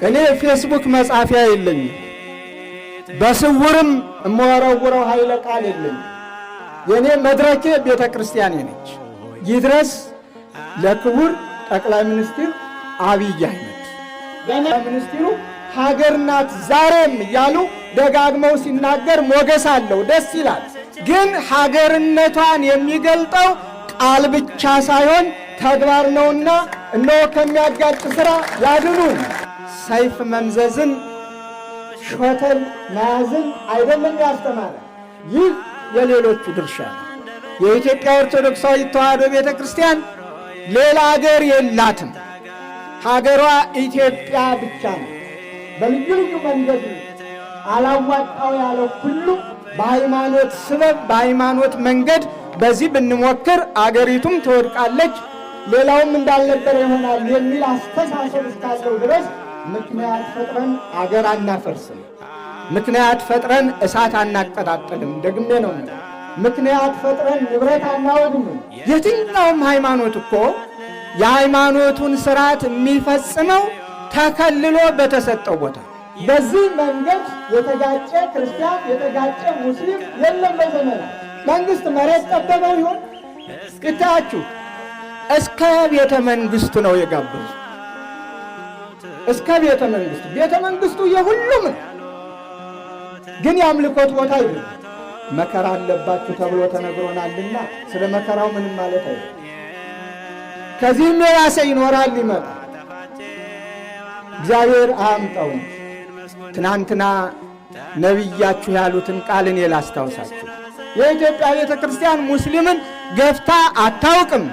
እኔ ፌስቡክ መጻፊያ የለኝም፣ በስውርም እመወረውረው ኃይለ ቃል የለኝም። የኔ መድረኬ ቤተ ክርስቲያኔ ነች። ይድረስ ለክቡር ጠቅላይ ሚኒስትር አብይ አህመድ። ጠቅላይ ሚኒስትሩ ሀገር ናት ዛሬም እያሉ ደጋግመው ሲናገር ሞገስ አለው፣ ደስ ይላል። ግን ሀገርነቷን የሚገልጠው ቃል ብቻ ሳይሆን ተግባር ነውና እነሆ ከሚያጋጭ ሥራ ያድኑን። ሰይፍ መምዘዝን ሾተል መያዝን አይደለም ያስተማረ። ይህ የሌሎቹ ድርሻ ነው። የኢትዮጵያ ኦርቶዶክሳዊ ተዋሕዶ ቤተ ክርስቲያን ሌላ ሀገር የላትም። ሀገሯ ኢትዮጵያ ብቻ ነው። በልዩ ልዩ መንገድ አላዋጣው ያለው ሁሉ በሃይማኖት ስበብ በሃይማኖት መንገድ በዚህ ብንሞክር አገሪቱም ትወድቃለች፣ ሌላውም እንዳልነበረ ይሆናል የሚል አስተሳሰብ እስካለው ድረስ ምክንያት ፈጥረን አገር አናፈርስም። ምክንያት ፈጥረን እሳት አናቀጣጥልም። ደግሜ ነው። ምክንያት ፈጥረን ንብረት አናወድምም። የትኛውም ሃይማኖት እኮ የሃይማኖቱን ስርዓት የሚፈጽመው ተከልሎ በተሰጠው ቦታ። በዚህ መንገድ የተጋጨ ክርስቲያን የተጋጨ ሙስሊም የለም። በዘመናት መንግስት መሬት ጠበበው ይሆን ይታያችሁ። እስከ ቤተ መንግስቱ ነው የጋበዙ። እስከ ቤተ መንግስቱ። ቤተ መንግስቱ የሁሉም ነው፣ ግን የአምልኮት ቦታ አይደለም። መከራ አለባችሁ ተብሎ ተነግሮናልና ስለ መከራው ምንም ማለት አይደለም። ከዚህም የራሰ ይኖራል ይመጣል። እግዚአብሔር አያምጣው። ትናንትና ነቢያችሁ ያሉትን ቃል እኔ ላስታውሳችሁ። የኢትዮጵያ ቤተ ክርስቲያን ሙስሊምን ገፍታ አታውቅም።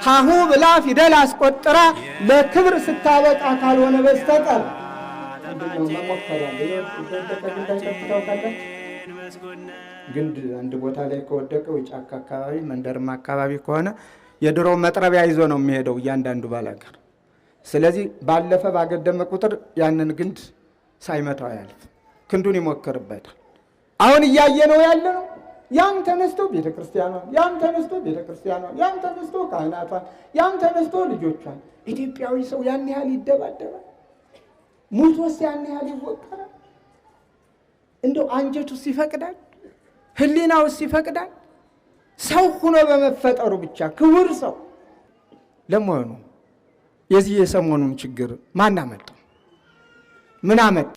ሀሁ ብላ ፊደል አስቆጥራ ለክብር ስታበቃ ካልሆነ በስተቀር ግንድ አንድ ቦታ ላይ ከወደቀው የጫካ አካባቢ መንደርማ አካባቢ ከሆነ የድሮ መጥረቢያ ይዞ ነው የሚሄደው እያንዳንዱ ባላገር። ስለዚህ ባለፈ ባገደመ ቁጥር ያንን ግንድ ሳይመታው ያልፍ ክንዱን ይሞክርበታል። አሁን እያየ ነው ያለ ነው። ያም ተነስቶ ቤተ ክርስቲያኗን፣ ያም ተነስቶ ቤተ ክርስቲያኗን፣ ያም ተነስቶ ካህናቷን፣ ያም ተነስቶ ልጆቿን። ኢትዮጵያዊ ሰው ያን ያህል ይደባደባል? ሙቶስ ያን ያህል ይወቀራል? እንደው አንጀቱስ ይፈቅዳል? ህሊናውስ ይፈቅዳል? ሰው ሆኖ በመፈጠሩ ብቻ ክቡር ሰው። ለመሆኑ የዚህ የሰሞኑን ችግር ማን አመጣው? ምን አመጣ?